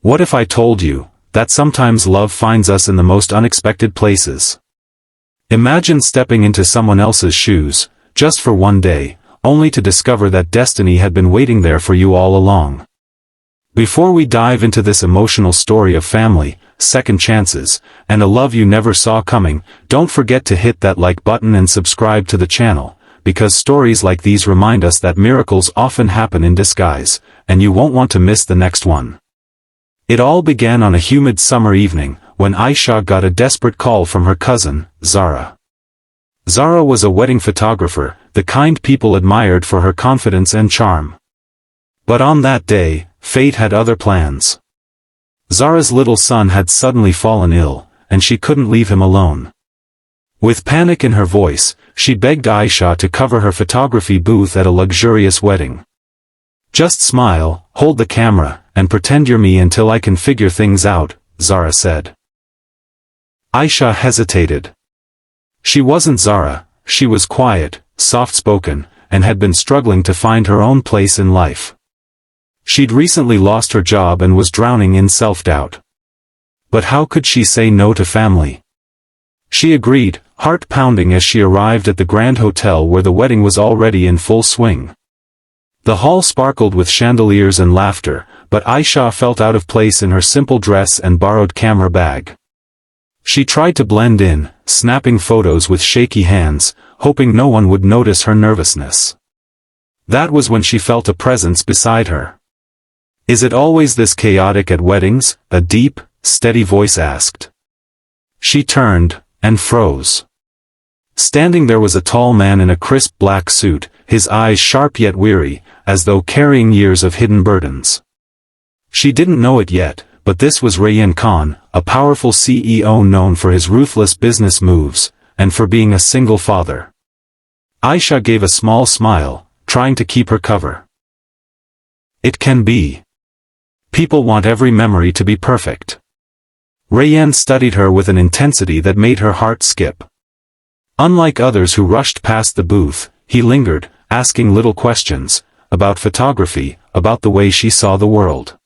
What if I told you that sometimes love finds us in the most unexpected places? Imagine stepping into someone else's shoes, just for one day, only to discover that destiny had been waiting there for you all along. Before we dive into this emotional story of family, second chances, and a love you never saw coming, don't forget to hit that like button and subscribe to the channel, because stories like these remind us that miracles often happen in disguise, and you won't want to miss the next one. It all began on a humid summer evening, when Aisha got a desperate call from her cousin, Zara. Zara was a wedding photographer, the kind people admired for her confidence and charm. But on that day, fate had other plans. Zara's little son had suddenly fallen ill, and she couldn't leave him alone. With panic in her voice, she begged Aisha to cover her photography booth at a luxurious wedding. "Just smile, hold the camera, and pretend you're me until I can figure things out," Zara said. Aisha hesitated. She wasn't Zara, she was quiet, soft-spoken, and had been struggling to find her own place in life. She'd recently lost her job and was drowning in self-doubt. But how could she say no to family? She agreed, heart pounding as she arrived at the grand hotel where the wedding was already in full swing. The hall sparkled with chandeliers and laughter, but Aisha felt out of place in her simple dress and borrowed camera bag. She tried to blend in, snapping photos with shaky hands, hoping no one would notice her nervousness. That was when she felt a presence beside her. "Is it always this chaotic at weddings?" a deep, steady voice asked. She turned, and froze. Standing there was a tall man in a crisp black suit, his eyes sharp yet weary, as though carrying years of hidden burdens. She didn't know it yet, but this was Rayyan Khan, a powerful CEO known for his ruthless business moves, and for being a single father. Aisha gave a small smile, trying to keep her cover. "It can be. People want every memory to be perfect." Rayyan studied her with an intensity that made her heart skip. Unlike others who rushed past the booth, he lingered, asking little questions, about photography, about the way she saw the world.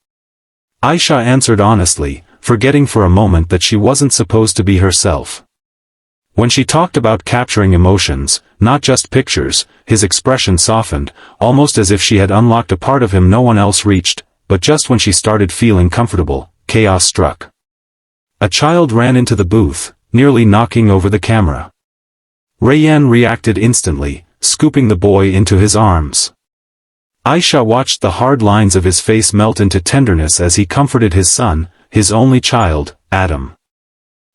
Aisha answered honestly, forgetting for a moment that she wasn't supposed to be herself. When she talked about capturing emotions, not just pictures, his expression softened, almost as if she had unlocked a part of him no one else reached, but just when she started feeling comfortable, chaos struck. A child ran into the booth, nearly knocking over the camera. Rayyan reacted instantly, scooping the boy into his arms. Aisha watched the hard lines of his face melt into tenderness as he comforted his son, his only child, Adam.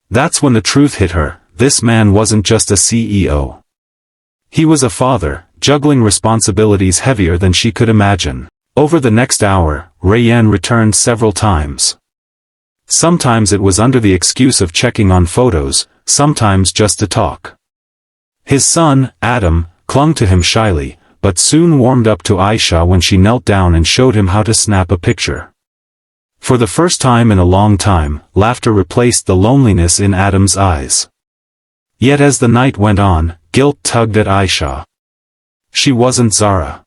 That's when the truth hit her, this man wasn't just a CEO. He was a father, juggling responsibilities heavier than she could imagine. Over the next hour, Rayyan returned several times. Sometimes it was under the excuse of checking on photos, sometimes just to talk. His son, Adam, clung to him shyly, but soon warmed up to Aisha when she knelt down and showed him how to snap a picture. For the first time in a long time, laughter replaced the loneliness in Adam's eyes. Yet as the night went on, guilt tugged at Aisha. She wasn't Zara.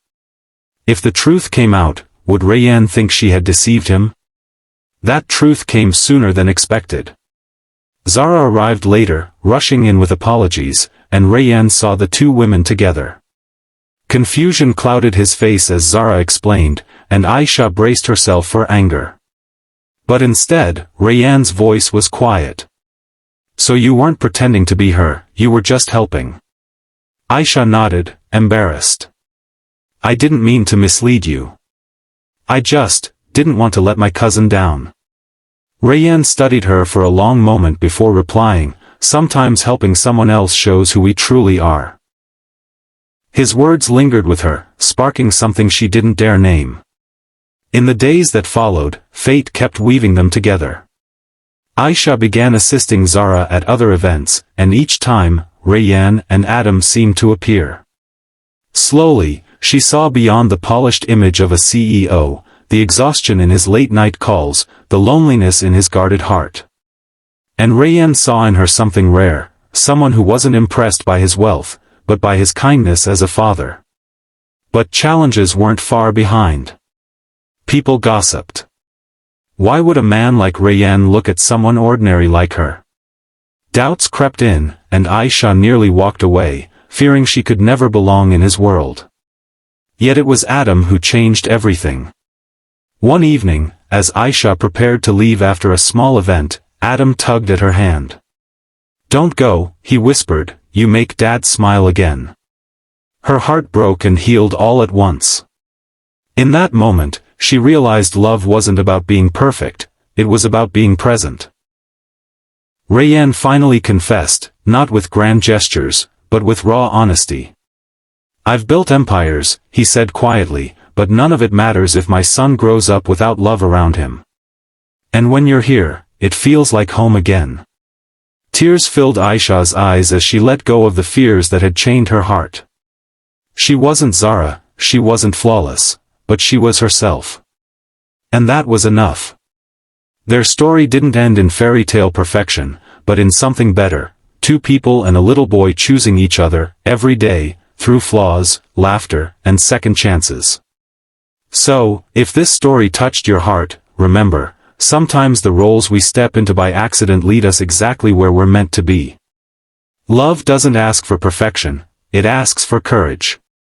If the truth came out, would Rayyan think she had deceived him? That truth came sooner than expected. Zara arrived later, rushing in with apologies, and Rayyan saw the two women together. Confusion clouded his face as Zara explained, and Aisha braced herself for anger. But instead, Rayyan's voice was quiet. "So you weren't pretending to be her, you were just helping." Aisha nodded, embarrassed. "I didn't mean to mislead you. I just didn't want to let my cousin down." Rayyan studied her for a long moment before replying, "Sometimes helping someone else shows who we truly are." His words lingered with her, sparking something she didn't dare name. In the days that followed, fate kept weaving them together. Aisha began assisting Zara at other events, and each time, Rayyan and Adam seemed to appear. Slowly, she saw beyond the polished image of a CEO, the exhaustion in his late-night calls, the loneliness in his guarded heart. And Rayyan saw in her something rare, someone who wasn't impressed by his wealth, but by his kindness as a father. But challenges weren't far behind. People gossiped. Why would a man like Rayyan look at someone ordinary like her? Doubts crept in, and Aisha nearly walked away, fearing she could never belong in his world. Yet it was Adam who changed everything. One evening, as Aisha prepared to leave after a small event, Adam tugged at her hand. "Don't go," he whispered, "you make Dad smile again." Her heart broke and healed all at once. In that moment, she realized love wasn't about being perfect, it was about being present. Rayyan finally confessed, not with grand gestures, but with raw honesty. "I've built empires," he said quietly, "but none of it matters if my son grows up without love around him. And when you're here, it feels like home again." Tears filled Aisha's eyes as she let go of the fears that had chained her heart. She wasn't Zara, she wasn't flawless, but she was herself. And that was enough. Their story didn't end in fairy tale perfection, but in something better, two people and a little boy choosing each other, every day, through flaws, laughter, and second chances. So, if this story touched your heart, remember, sometimes the roles we step into by accident lead us exactly where we're meant to be. Love doesn't ask for perfection, it asks for courage.